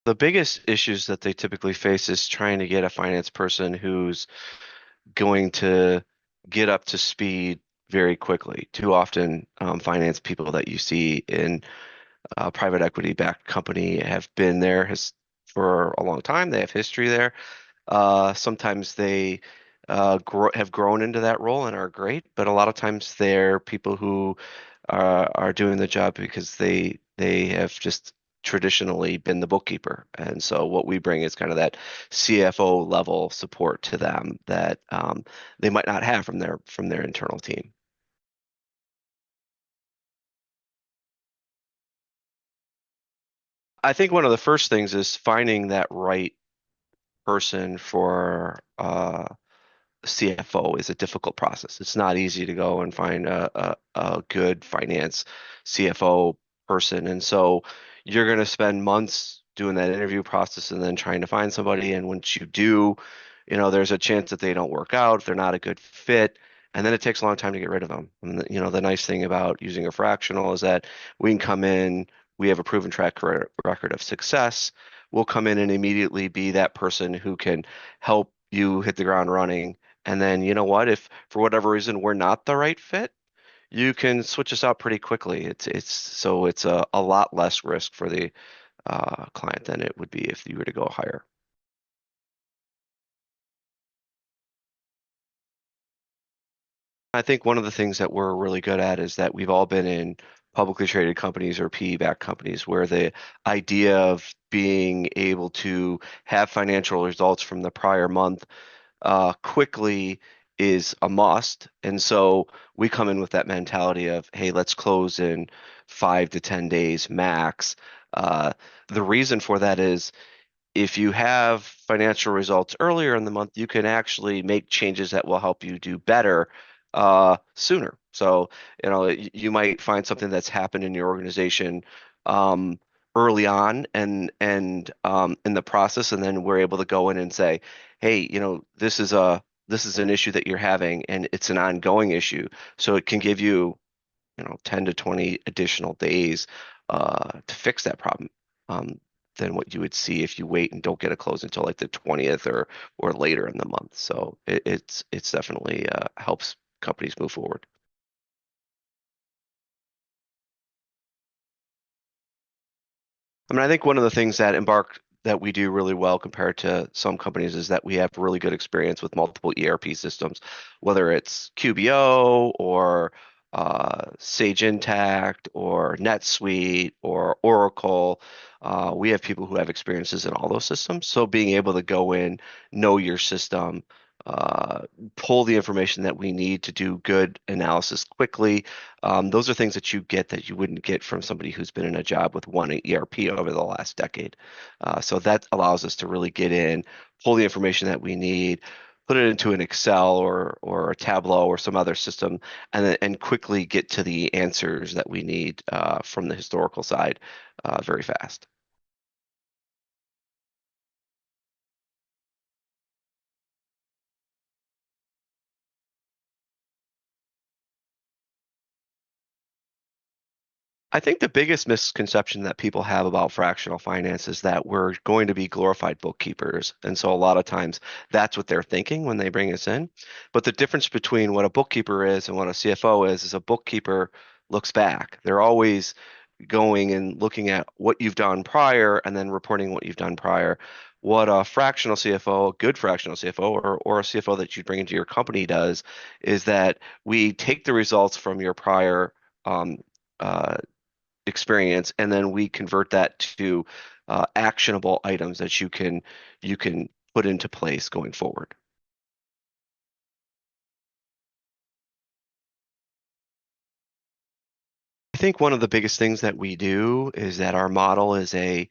The biggest issues that they typically face is trying to get a finance person who's going to get up to speed very quickly. Too often, finance people that you see in private equity backed company have been there for a long time. They have history there. Sometimes they have grown into that role and are great, but a lot of times they're people who are doing the job because they have just traditionally been the bookkeeper. And so what we bring is kind of that CFO level support to them that they might not have from their internal team. I think one of the first things is finding that right person for CFO is a difficult process. It's not easy to go and find a good finance CFO person. And so you're going to spend months doing that interview process and then trying to find somebody. And once you do, there's a chance that they don't work out, they're not a good fit. And then it takes a long time to get rid of them. And the nice thing about using a fractional is that we can come in, we have a proven record of success. We'll come in and immediately be that person who can help you hit the ground running. And then, you know what? If for whatever reason we're not the right fit, you can switch us out pretty quickly. It's a lot less risk for the client than it would be if you were to go higher. I think one of the things that we're really good at is that we've all been in publicly traded companies or PE-backed companies where the idea of being able to have financial results from the prior month quickly is a must. And so we come in with that mentality of, hey, let's close in 5 to 10 days max. Uh, the reason for that is if you have financial results earlier in the month, you can actually make changes that will help you do better sooner. So, you might find something that's happened in your organization early on and in the process, and then we're able to go in and say, hey, this is an issue that you're having, and it's an ongoing issue. So it can give you, 10 to 20 additional days to fix that problem. Um, than what you would see if you wait and don't get a close until like the 20th or later in the month. So it's definitely helps companies move forward. I mean, I think one of the things that Embark that we do really well compared to some companies is that we have really good experience with multiple ERP systems, whether it's QBO or Sage Intacct or NetSuite or Oracle. We have people who have experiences in all those systems. So being able to go in, know your system, uh, pull the information that we need to do good analysis quickly, those are things that you get that you wouldn't get from somebody who's been in a job with one ERP over the last decade. So that allows us to really get in, pull the information that we need, put it into an Excel or a Tableau or some other system, and quickly get to the answers that we need from the historical side very fast. I think the biggest misconception that people have about fractional finance is that we're going to be glorified bookkeepers. And so a lot of times that's what they're thinking when they bring us in. But the difference between what a bookkeeper is and what a CFO is a bookkeeper looks back. They're always going and looking at what you've done prior and then reporting what you've done prior. What a fractional CFO, a good fractional CFO, or a CFO that you bring into your company does is that we take the results from your prior um, uh, experience, and then we convert that to actionable items that you can put into place going forward. I think one of the biggest things that we do is that our model is a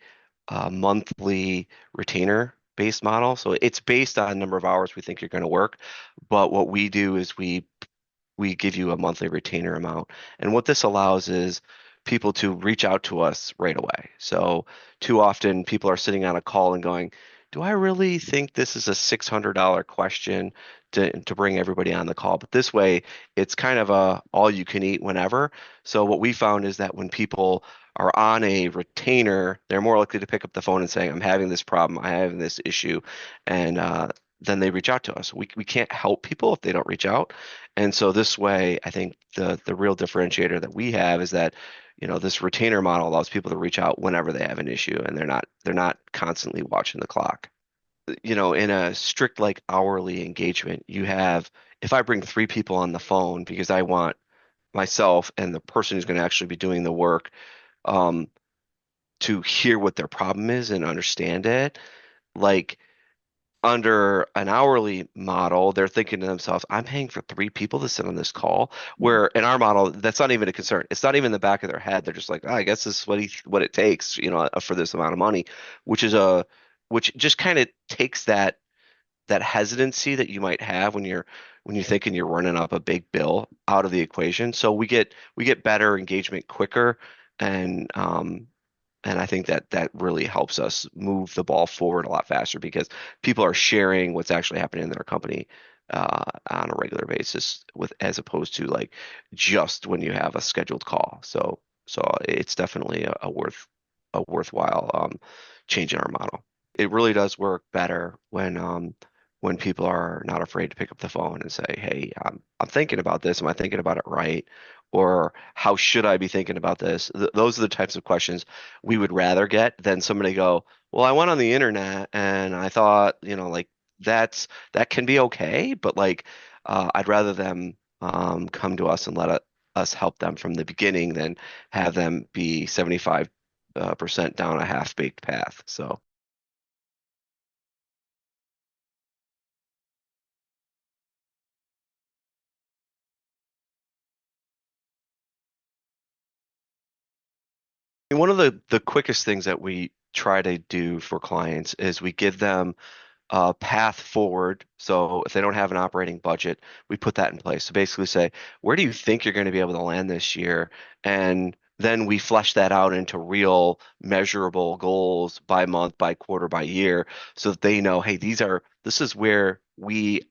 monthly retainer based model. So it's based on number of hours we think you're going to work. But what we do is we give you a monthly retainer amount. And what this allows is people to reach out to us right away. So too often people are sitting on a call and going, do I really think this is a $600 question to bring everybody on the call? But this way, it's kind of a all you can eat whenever. So what we found is that when people are on a retainer, they're more likely to pick up the phone and saying, "I'm having this problem, I'm having this issue," and then they reach out to us. We can't help people if they don't reach out, and so this way, I think the real differentiator that we have is that this retainer model allows people to reach out whenever they have an issue and they're not constantly watching the clock. In a strict like hourly engagement, you have if I bring three people on the phone because I want myself and the person who's going to actually be doing the work um, to hear what their problem is and understand it, like under an hourly model, they're thinking to themselves, I'm paying for three people to sit on this call. Where in our model, that's not even a concern. It's not even in the back of their head. They're just like, I guess this is what it takes, for this amount of money, which just kind of takes that hesitancy that you might have when you're thinking you're running up a big bill out of the equation. So we get better engagement quicker, and I think that that really helps us move the ball forward a lot faster because people are sharing what's actually happening in their company on a regular basis with as opposed to like just when you have a scheduled call. So it's definitely a worthwhile change in our model. It really does work better when people are not afraid to pick up the phone and say, "Hey, I'm thinking about this. Am I thinking about it right?" Or how should I be thinking about this? Those are the types of questions we would rather get than somebody go, well, I went on the internet and I thought, like that can be okay, but like I'd rather them come to us and us help them from the beginning than have them be 75 percent down a half-baked path. So one of the quickest things that we try to do for clients is we give them path forward. So if they don't have an operating budget, we put that in place. So basically say, where do you think you're going to be able to land this year? And then we flesh that out into real measurable goals by month, by quarter, by year, so that they know, hey, this is where we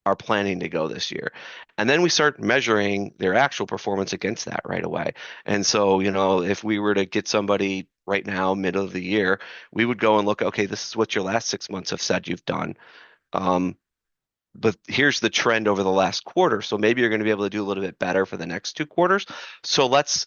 are planning to go this year. And then we start measuring their actual performance against that right away. And so, if we were to get somebody right now, middle of the year, we would go and look, okay, this is what your last 6 months have said you've done. Um, but here's the trend over the last quarter. So maybe you're going to be able to do a little bit better for the next two quarters. So let's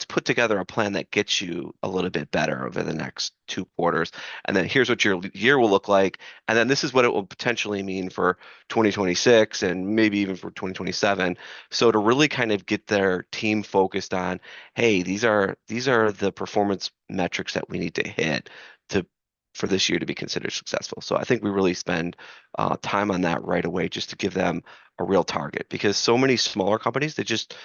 put together a plan that gets you a little bit better over the next two quarters. And then here's what your year will look like. And then this is what it will potentially mean for 2026 and maybe even for 2027. So to really kind of get their team focused on, hey, these are the performance metrics that we need to hit to for this year to be considered successful. So I think we really spend time on that right away just to give them a real target because so many smaller companies, they just,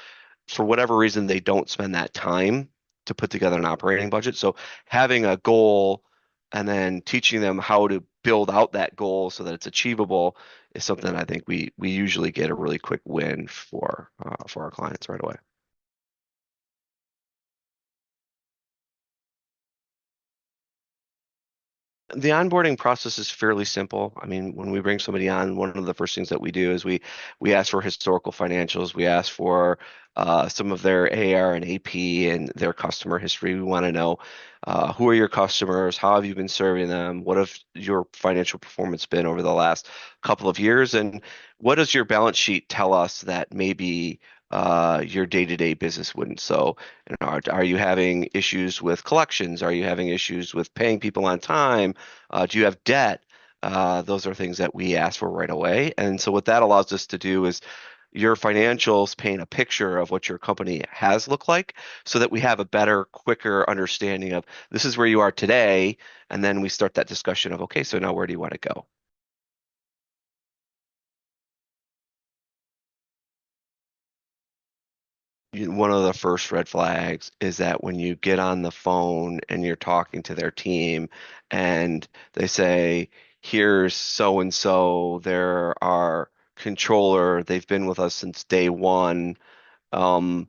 for whatever reason, they don't spend that time to put together an operating budget. So having a goal and then teaching them how to build out that goal so that it's achievable is something I think we usually get a really quick win for our clients right away. The onboarding process is fairly simple. I mean, when we bring somebody on, one of the first things that we do is we ask for historical financials. We ask for some of their AR and AP and their customer history. We want to know who are your customers, how have you been serving them, what have your financial performance been over the last couple of years, and what does your balance sheet tell us that maybe your day-to-day business wouldn't. So are you having issues with collections? Are you having issues with paying people on time? Do you have debt? Those are things that we ask for right away. And so what that allows us to do is your financials paint a picture of what your company has looked like so that we have a better, quicker understanding of this is where you are today. And then we start that discussion of, okay, so now where do you want to go? One of the first red flags is that when you get on the phone and you're talking to their team and they say, here's so and so, they're our controller, they've been with us since day one. Um,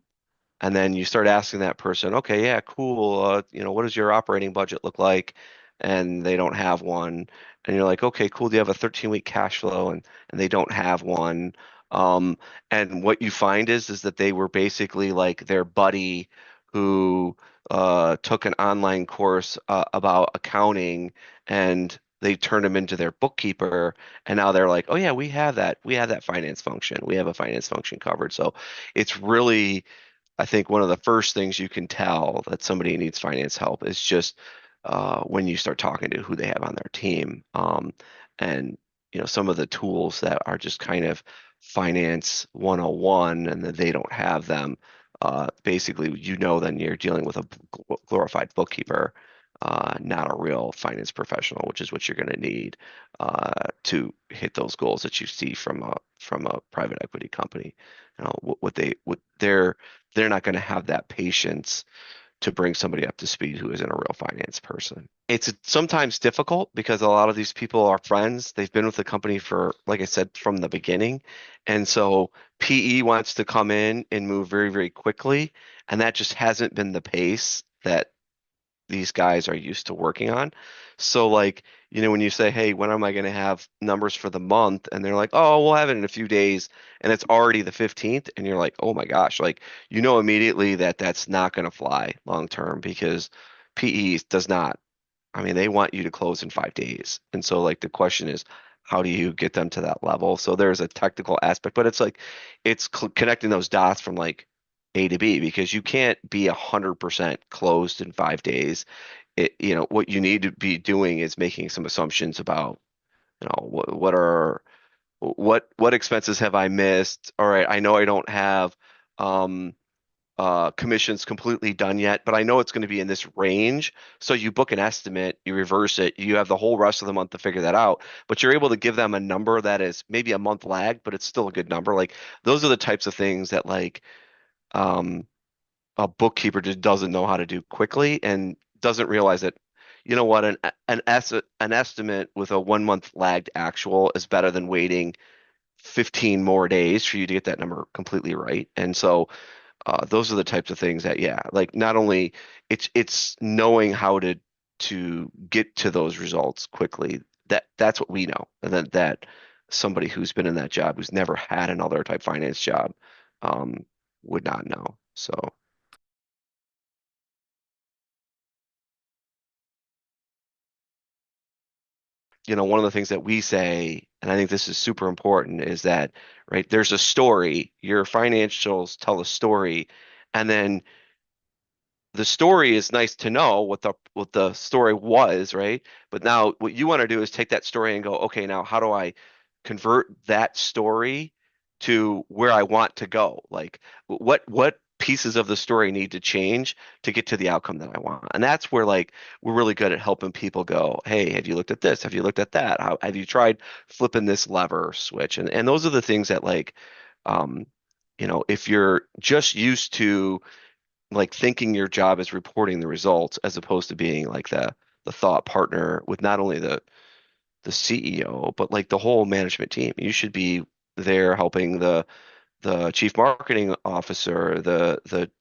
and then you start asking that person, okay, yeah, cool. What does your operating budget look like? and they don't have one, and you're like, okay, cool. Do you have a 13-week cash flow? And they don't have one. Um, and what you find is that they were basically like their buddy who took an online course about accounting, and they turned him into their bookkeeper, and now they're like, oh yeah, we have that finance function, we have a finance function covered. So it's really, I think one of the first things you can tell that somebody needs finance help is just when you start talking to who they have on their team. And some of the tools that are just kind of finance 101 and that they don't have them. Basically, then you're dealing with a glorified bookkeeper, not a real finance professional, which is what you're going to need to hit those goals that you see from a private equity company. They're not going to have that patience to bring somebody up to speed who isn't a real finance person. It's sometimes difficult because a lot of these people are friends. They've been with the company for, like I said, from the beginning. And so PE wants to come in and move very, very quickly. And that just hasn't been the pace that these guys are used to working on. So like, when you say, "Hey, when am I going to have numbers for the month?" and they're like, "Oh, we'll have it in a few days," and it's already the 15th, and you're like, "Oh my gosh," like immediately that that's not going to fly long term because PE does not. I mean, they want you to close in 5 days. And so like the question is, how do you get them to that level? So there's a technical aspect, but it's like connecting those dots from like A to B because you can't be 100% closed in 5 days. What you need to be doing is making some assumptions about, what expenses have I missed? All right, I know I don't have um commissions completely done yet, but I know it's going to be in this range. So you book an estimate, you reverse it, you have the whole rest of the month to figure that out, but you're able to give them a number that is maybe a month lag, but it's still a good number. Like those are the types of things that like um, a bookkeeper just doesn't know how to do quickly and doesn't realize that, an estimate with a 1 month lagged actual is better than waiting 15 more days for you to get that number completely right. And so those are the types of things that, yeah, like not only it's knowing how to get to those results quickly. That's what we know, and then that somebody who's been in that job who's never had another type finance job um, would not know. So, one of the things that we say, and I think this is super important, is that right there's a story. Your financials tell a story, and then the story is nice to know what the story was, right? But now what you want to do is take that story and go, okay, now how do I convert that story to where I want to go? Like what pieces of the story need to change to get to the outcome that I want? And that's where like we're really good at helping people go, hey, have you looked at this? Have you looked at that? How have you tried flipping this lever or switch? And those are the things that like um if you're just used to like thinking your job is reporting the results as opposed to being like the thought partner with not only the CEO but like the whole management team. You should be there helping the chief marketing officer, the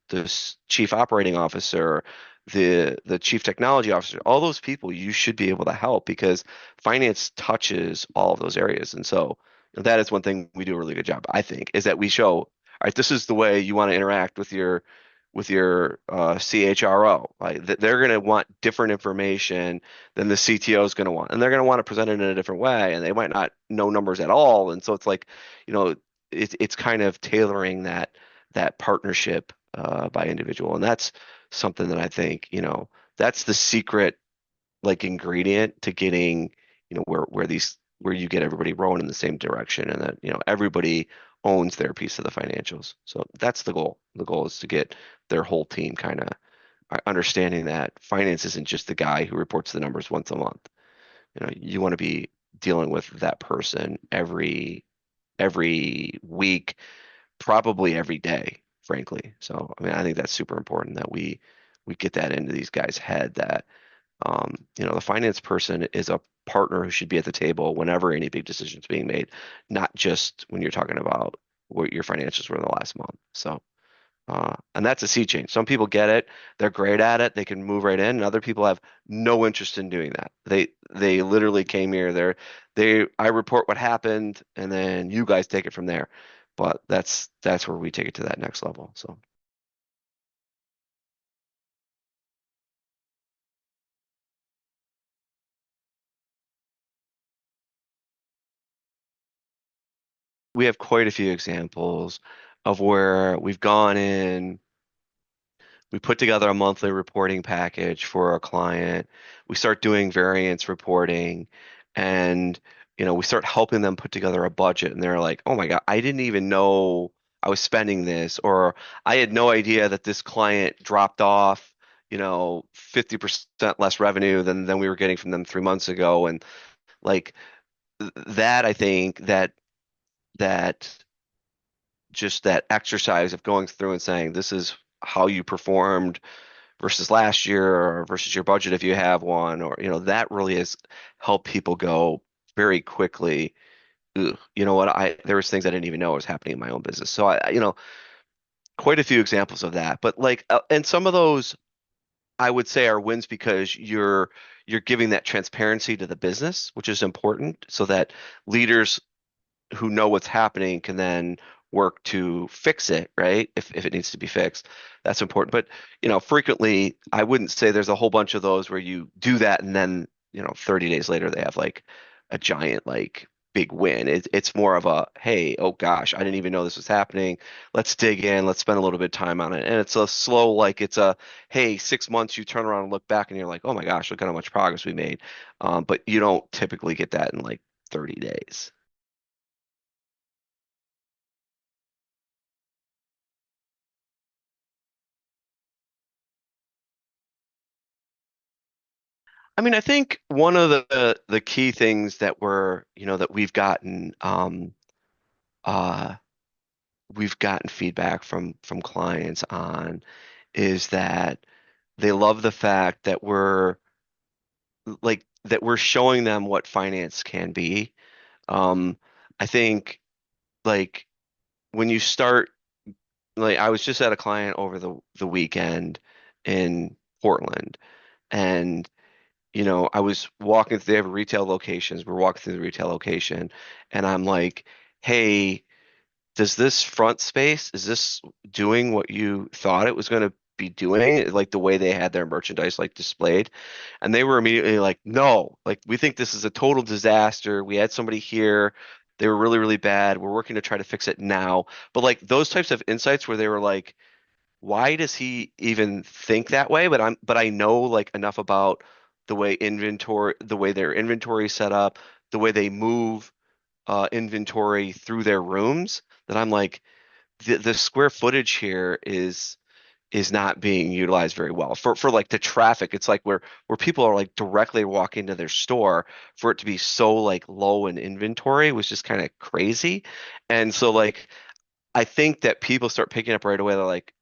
chief operating officer, the chief technology officer, all those people you should be able to help because finance touches all of those areas. And so that is one thing we do a really good job, I think, is that we show, all right, this is the way you want to interact with your CHRO. Like they're going to want different information than the CTO is going to want, and they're going to want to present it in a different way, and they might not know numbers at all. And so it's like, you know, it's kind of tailoring that partnership by individual, and that's something that I think that's the secret like ingredient to getting where you get everybody rowing in the same direction, and that everybody owns their piece of the financials. So that's the goal. The goal is to get their whole team kind of understanding that finance isn't just the guy who reports the numbers once a month. You want to be dealing with that person every week, probably every day, frankly. So, I mean, I think that's super important that we get that into these guys' head that the finance person is a partner who should be at the table whenever any big decision's being made, not just when you're talking about what your financials were in the last month. So, And that's a sea change. Some people get it, they're great at it, they can move right in, and other people have no interest in doing that. They literally came here, I report what happened, and then you guys take it from there. But that's where we take it to that next level. So we have quite a few examples of where we've gone in. We put together a monthly reporting package for our client. We start doing variance reporting and we start helping them put together a budget and they're like, "Oh my God, I didn't even know I was spending this," or "I had no idea that this client dropped off, 50% less revenue than we were getting from them 3 months ago." And like that, I think that just that exercise of going through and saying, "This is how you performed versus last year or versus your budget if you have one," or that really has helped people go very quickly. "Ugh, you know what, I there was things I didn't even know was happening in my own business." So quite a few examples of that. But and some of those I would say are wins because you're giving that transparency to the business, which is important, so that leaders who know what's happening can then work to fix it, right? If it needs to be fixed, that's important. But, frequently I wouldn't say there's a whole bunch of those where you do that and then, 30 days later they have like a giant, like big win. It's more of a, hey, oh gosh, I didn't even know this was happening. Let's dig in, let's spend a little bit of time on it. And it's a slow, like it's a, hey, 6 months, you turn around and look back and you're like, oh my gosh, look at how much progress we made. But you don't typically get that in like 30 days. I mean, I think one of the key things that that uh we've gotten feedback from clients on is that they love the fact that we're showing them what finance can be. Um I think like when you start, like I was just at a client over the weekend in Portland, and I was walking through, they have retail locations. We're walking through the retail location, and I'm like, "Hey, does this front space, is this doing what you thought it was going to be doing?" Like the way they had their merchandise like displayed. And they were immediately like, "No, like we think this is a total disaster. We had somebody here. They were really, really bad. We're working to try to fix it now." But like those types of insights where they were like, why does he even think that way? But I know like enough about the way their inventory is set up, the way they move inventory through their rooms, that I'm like, the square footage here is not being utilized very well for like the traffic. It's like where people are like directly walking to their store, for it to be so like low in inventory was just kind of crazy. And so like I think that people start picking up right away. They're like,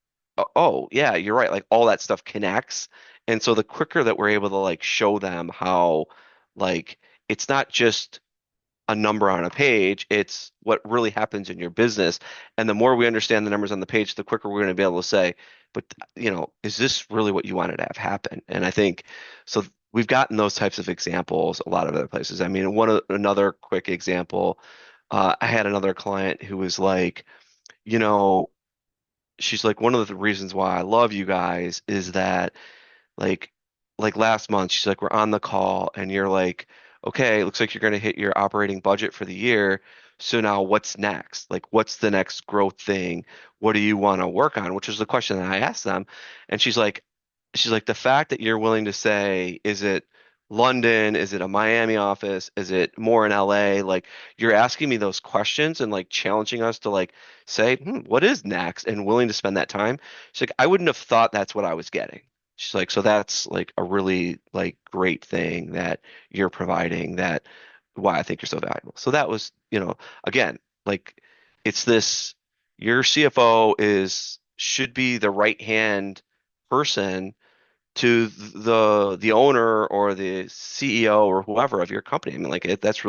"Oh, yeah, you're right. Like all that stuff connects." And so the quicker that we're able to like show them how, like, it's not just a number on a page, it's what really happens in your business. And the more we understand the numbers on the page, the quicker we're going to be able to say, "But, is this really what you wanted to have happen?" And I think so. We've gotten those types of examples a lot of other places. I mean, another quick example, I had another client who was like, you know, she's like, "One of the reasons why I love you guys is that like last month," she's like, "we're on the call and you're like, okay, it looks like you're going to hit your operating budget for the year. So now what's next? Like, what's the next growth thing? What do you want to work on?" Which is the question that I asked them. And she's like, "The fact that you're willing to say, is it London? Is it a Miami office? Is it more in LA? Like, you're asking me those questions and like challenging us to like say, what is next, and willing to spend that time." She's like, "I wouldn't have thought that's what I was getting." She's like, "So that's like a really like great thing that you're providing, that why I think you're so valuable." So that was, again, like it's this, your CFO should be the right hand person to the owner or the CEO or whoever of your company. I mean, like that's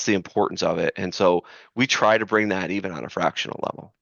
the importance of it. And so we try to bring that even on a fractional level.